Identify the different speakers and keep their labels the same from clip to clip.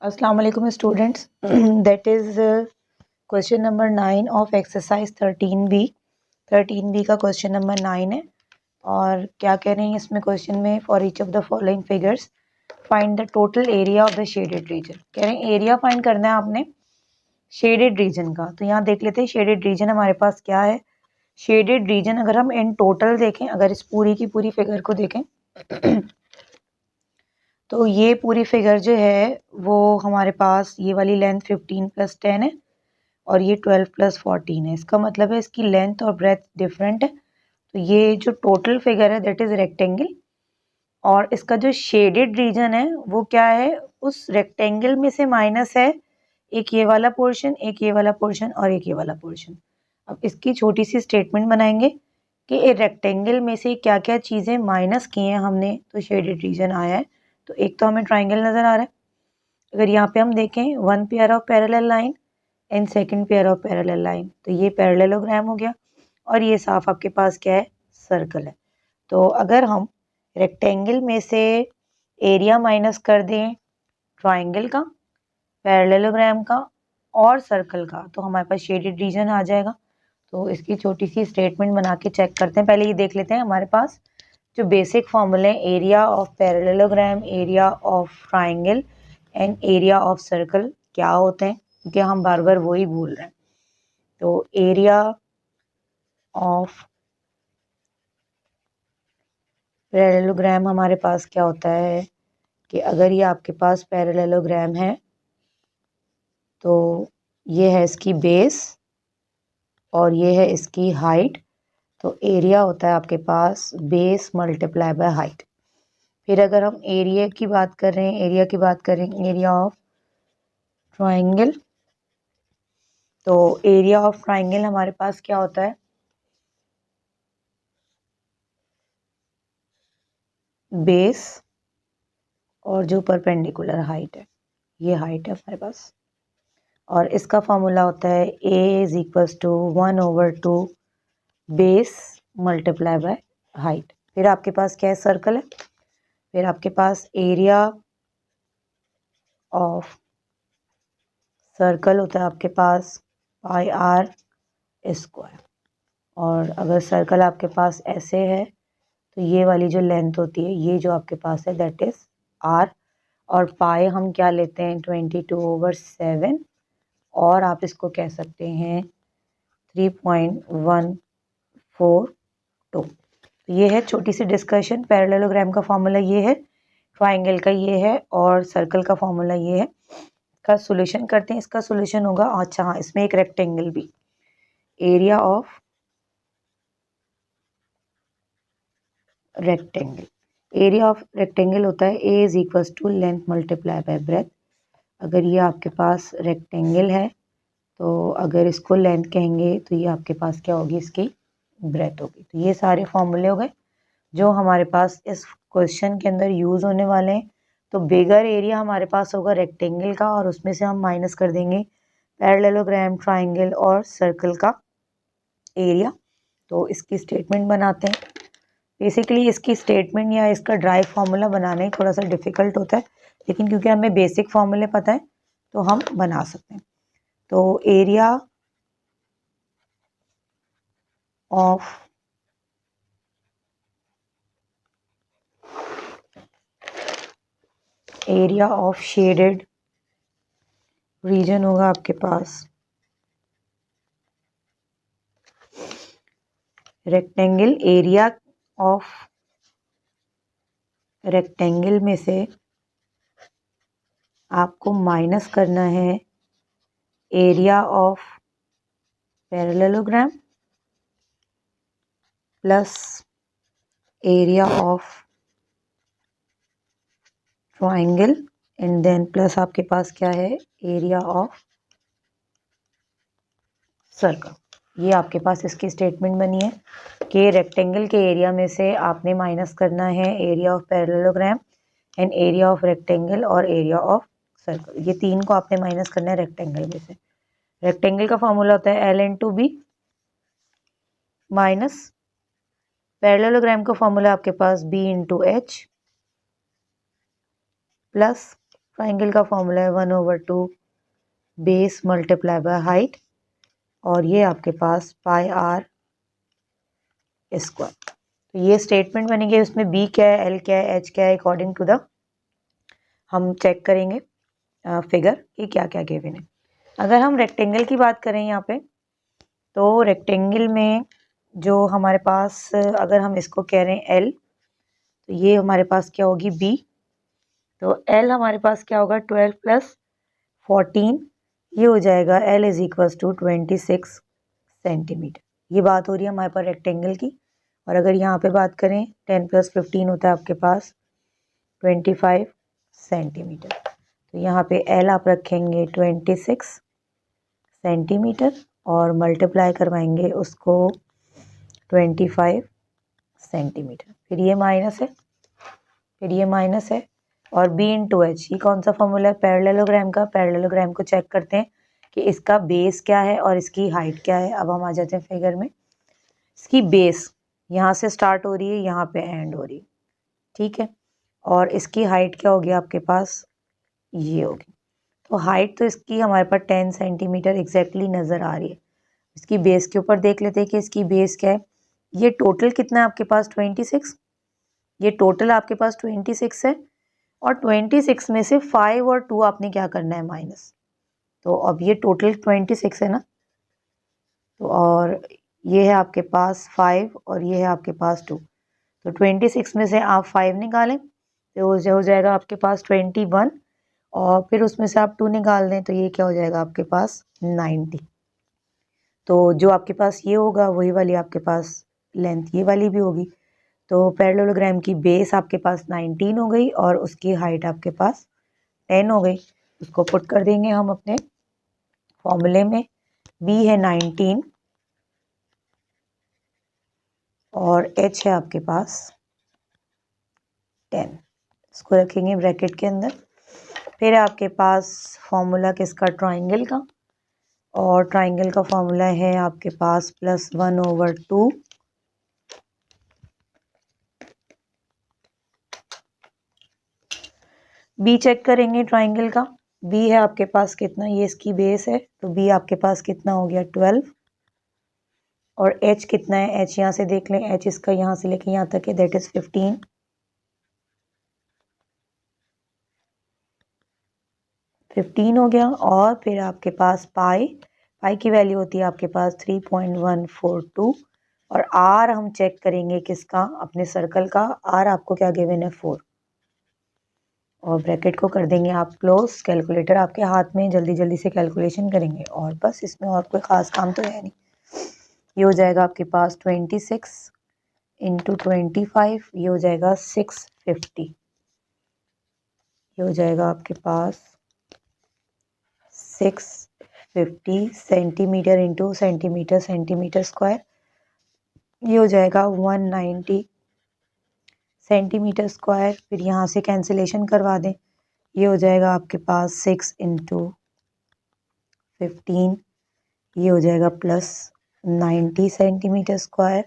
Speaker 1: अस्सलाम वालेकुम students that is question number 9 of exercise 13B का क्वेश्चन नंबर 9 है। और क्या कह रहे हैं इसमें क्वेश्चन में, for each of the following figures find the total area of the shaded region. कह रहे हैं एरिया फाइंड करना है आपने शेडेड रीजन का। तो यहाँ देख लेते हैं शेडेड रीजन हमारे पास क्या है। शेडेड रीजन अगर हम इन टोटल देखें, अगर इस पूरी की पूरी फिगर को देखें तो ये पूरी फिगर जो है वो हमारे पास ये वाली लेंथ 15 + 10 है और ये 12 + 14 है। इसका मतलब है इसकी लेंथ और ब्रेथ डिफरेंट है। तो ये जो टोटल फिगर है दैट इज रेक्टेंगल, और इसका जो शेडेड रीजन है वो क्या है, उस रेक्टेंगल में से माइनस है एक ये वाला पोर्शन, एक ये वाला पोर्शन और एक ये वाला पोर्शन। अब इसकी छोटी सी स्टेटमेंट बनाएंगे कि ये रेक्टेंगल में से क्या क्या चीज़ें माइनस की हैं हमने तो शेडेड रीजन आया है। तो एक तो हमें ट्राइंगल नज़र आ रहा है। अगर यहाँ पे हम देखें one pair of parallel line and second pair of parallel line, तो ये पैरेललोग्राम हो गया। और ये साफ आपके पास क्या है, सर्कल है। तो अगर हम रेक्टेंगल में से एरिया माइनस कर दें ट्राइंगल का, पैरेललोग्राम का और सर्कल का, तो हमारे पास शेडेड रीजन आ जाएगा। तो इसकी छोटी सी स्टेटमेंट बना के चेक करते हैं। पहले ये देख लेते हैं हमारे पास जो बेसिक फॉर्मूले हैं, area of parallelogram, area of triangle and area of circle क्या होते हैं, क्योंकि हम बार बार वही भूल रहे हैं। तो एरिया ऑफ पैरेललोग्राम हमारे पास क्या होता है कि अगर ये आपके पास पैरेललोग्राम है तो ये है इसकी बेस और ये है इसकी हाइट। तो एरिया होता है आपके पास बेस मल्टीप्लाई बाय हाइट। फिर अगर हम एरिया की बात कर रहे हैं, एरिया ऑफ ट्राइंगल, तो एरिया ऑफ ट्राइंगल हमारे पास क्या होता है, बेस और जो परपेंडिकुलर हाइट है, ये हाइट है हमारे पास। और इसका फॉर्मूला होता है A = 1/2 base multiply by height. फिर आपके पास क्या है, सर्कल है। फिर आपके पास एरिया ऑफ सर्कल होता है आपके पास πr²। और अगर सर्कल आपके पास ऐसे है तो ये वाली जो लेंथ होती है, ये जो आपके पास है दैट इज r। और पाई हम क्या लेते हैं, 22/7, और आप इसको कह सकते हैं 3.142। तो ये है छोटी सी डिस्कशन। पैरेललोग्राम का फॉर्मूला ये है, ट्राइंगल का ये है और सर्कल का फॉर्मूला ये है। का सॉल्यूशन करते हैं। इसका सॉल्यूशन होगा, अच्छा हाँ, इसमें एक रेक्टेंगल भी, एरिया ऑफ रेक्टेंगल होता है A = length multiply by breath. अगर ये आपके पास रेक्टेंगल है तो अगर इसको लेंथ कहेंगे तो ये आपके पास क्या होगी, इसकी ब्रेथ होगी। तो ये सारे फॉर्मूले हो गए जो हमारे पास इस क्वेश्चन के अंदर यूज़ होने वाले हैं। तो बिगर एरिया हमारे पास होगा रेक्टेंगल का, और उसमें से हम माइनस कर देंगे पैरेललोग्राम, ट्राइंगल और सर्कल का एरिया। तो इसकी स्टेटमेंट बनाते हैं। बेसिकली इसकी स्टेटमेंट या इसका ड्राइव फार्मूला बनाना ही थोड़ा सा डिफिकल्ट होता है, लेकिन क्योंकि हमें बेसिक फार्मूले पता है तो हम बना सकते हैं। तो एरिया ऑफ शेडेड रीजन होगा आपके पास रेक्टेंगल। एरिया ऑफ रेक्टेंगल में से आपको माइनस करना है area of parallelogram plus area of triangle and then plus आपके पास क्या है, एरिया ऑफ सर्कल। ये आपके पास इसकी स्टेटमेंट बनी है कि रेक्टेंगल के एरिया में से आपने माइनस करना है area of parallelogram and area of rectangle और एरिया ऑफ सर्कल। ये तीन को आपने माइनस करना है रेक्टेंगल में से। रेक्टेंगल का फॉर्मूला होता है L/B माइनस पैरेललोग्राम का फॉर्मूला आपके पास B × H प्लस ट्राइंगल का फॉर्मूला है 1/2 बेस मल्टीप्लाई बाय हाइट, और ये आपके पास पाई आर स्क्वायर। तो ये स्टेटमेंट बनेगी, उसमें बी क्या है, एल क्या है, एच क्या है, अकॉर्डिंग टू द हम चेक करेंगे फिगर कि क्या क्या गिवन है। अगर हम रेक्टेंगल की बात करें यहाँ पे, तो रेक्टेंगल में जो हमारे पास, अगर हम इसको कह रहे हैं एल, तो ये हमारे पास क्या होगी बी। तो एल हमारे पास क्या होगा 12 + 14, ये हो जाएगा L is equals to 26 centimetre. ये बात हो रही है हमारे पास रेक्टेंगल की। और अगर यहाँ पे बात करें 10 + 15 होता है आपके पास 25 सेंटीमीटर। तो यहाँ पे एल आप रखेंगे 26 सेंटीमीटर और मल्टीप्लाई करवाएंगे उसको 25 सेंटीमीटर। फिर ये माइनस है, फिर ये माइनस है, और बी इंटू एच, ये कौन सा फॉर्मूला है पैरेललोग्राम का। पैरेललोग्राम को चेक करते हैं कि इसका बेस क्या है और इसकी हाइट क्या है। अब हम आ जाते हैं फिगर में। इसकी बेस यहाँ से स्टार्ट हो रही है, यहाँ पे एंड हो रही है, ठीक है। और इसकी हाइट क्या होगी आपके पास, ये होगी। तो हाइट तो इसकी हमारे पास 10 सेंटीमीटर एग्जैक्टली नज़र आ रही है। इसकी बेस के ऊपर देख लेते हैं कि इसकी बेस क्या है। ये टोटल कितना है आपके पास 26, ये टोटल आपके पास 26 है, और 26 में से 5 और 2 आपने क्या करना है माइनस। तो अब ये टोटल 26 है ना, तो और ये है आपके पास 5 और ये है आपके पास 2। तो 26 में से आप 5 निकालें तो हो जाएगा आपके पास 21, और फिर उसमें से आप 2 निकाल दें तो ये क्या हो जाएगा आपके पास 90। तो जो आपके पास ये होगा वही वाली आपके पास लेंथ ये वाली भी होगी। तो पैरेललोग्राम की बेस आपके पास 19 हो गई और उसकी हाइट आपके पास 10 हो गई। उसको पुट कर देंगे हम अपने फॉर्मूले में। बी है 19 और एच है आपके पास 10, इसको रखेंगे ब्रैकेट के अंदर। फिर आपके पास फॉर्मूला किसका, ट्राइंगल का, और ट्राइंगल का फॉर्मूला है आपके पास +1/2 बी चेक करेंगे ट्राइंगल का। बी है आपके पास कितना, ये इसकी बेस है, तो बी आपके पास कितना हो गया 12, और एच कितना है, एच यहाँ से देख लें, एच इसका यहाँ से लेके यहाँ तक है, दैट इज 15। 15 हो गया। और फिर आपके पास पाई, पाई की वैल्यू होती है आपके पास 3.142, और आर हम चेक करेंगे किसका, अपने सर्कल का। आर आपको क्या गिवन है 4, और ब्रैकेट को कर देंगे आप क्लोज। कैलकुलेटर आपके हाथ में, जल्दी जल्दी से कैलकुलेशन करेंगे, और बस इसमें और कोई ख़ास काम तो है नहीं। ये हो जाएगा आपके पास 26 × 25, ये हो जाएगा 650, ये हो जाएगा आपके पास 650 centimetre into centimetre, centimetre square, ये हो जाएगा 190 सेंटीमीटर स्क्वायर। फिर यहाँ से कैंसिलेशन करवा दें, ये हो जाएगा आपके पास 6 × 15, ये हो जाएगा +90 सेंटीमीटर स्क्वायर।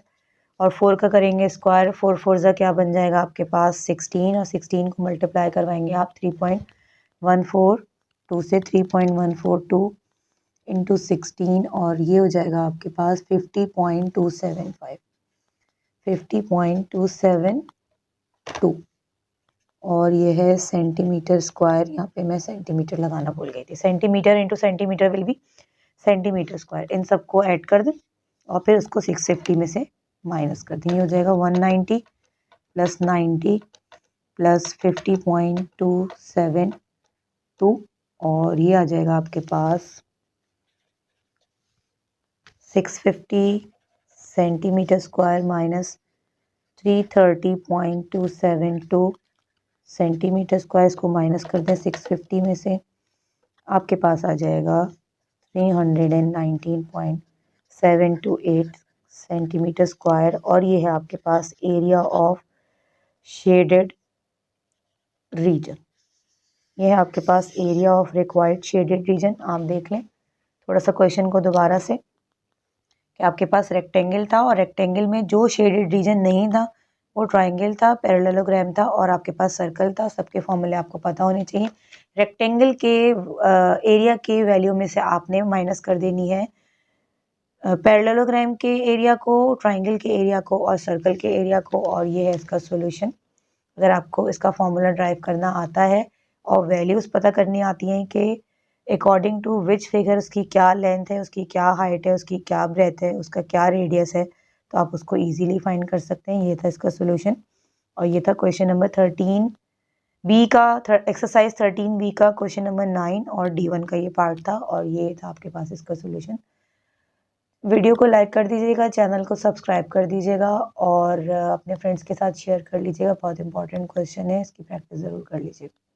Speaker 1: और 4 का करेंगे स्क्वायर, 4 4 ज़ा क्या बन जाएगा आपके पास 16, और 16 को मल्टीप्लाई करवाएंगे आप 3.142 से, 3.142 × 16, और ये हो जाएगा आपके पास 50.275, 50.272, और ये है सेंटीमीटर स्क्वायर। यहाँ पे मैं सेंटीमीटर लगाना भूल गई थी। Centimetre into centimetre will be centimetre square. इन सबको ऐड कर दें और फिर उसको 650 में से माइनस कर दें। ये हो जाएगा 190 + 90 + 50.272, और ये आ जाएगा आपके पास 650 centimetre square minus 330.272 centimetre square. इसको माइनस कर दें 650 में से, आपके पास आ जाएगा 319.728 सेंटीमीटर स्क्वायर। और ये है आपके पास एरिया ऑफ शेडेड रीजन, ये है आपके पास area of required shaded region. आप देख लें थोड़ा सा क्वेश्चन को दोबारा से, कि आपके पास रेक्टेंगल था और रेक्टेंगल में जो शेडेड रीजन नहीं था वो ट्राइंगल था, पैरेललोग्राम था और आपके पास सर्कल था। सबके फॉर्मूले आपको पता होने चाहिए। रेक्टेंगल के एरिया के वैल्यू में से आपने माइनस कर देनी है पैरेललोग्राम के एरिया को, ट्राइंगल के एरिया को और सर्कल के एरिया को, और ये है इसका सॉल्यूशन। अगर आपको इसका फॉर्मूला ड्राइव करना आता है और वैल्यूज़ पता करनी आती हैं कि अकॉर्डिंग टू विच फिगर उसकी क्या लेंथ है, उसकी क्या हाइट है, उसकी क्या ब्रेथ है, उसका क्या रेडियस है, तो आप उसको इजीली फाइंड कर सकते हैं। ये था इसका सॉल्यूशन और ये था क्वेश्चन नंबर 13 बी का, एक्सरसाइज 13 बी का क्वेश्चन नंबर 9 और D1 का ये पार्ट था और ये था आपके पास इसका सॉल्यूशन। वीडियो को लाइक कर दीजिएगा, चैनल को सब्सक्राइब कर दीजिएगा और अपने फ्रेंड्स के साथ शेयर कर लीजिएगा। बहुत इंपॉर्टेंट क्वेश्चन है, इसकी प्रैक्टिस ज़रूर कर लीजिएगा।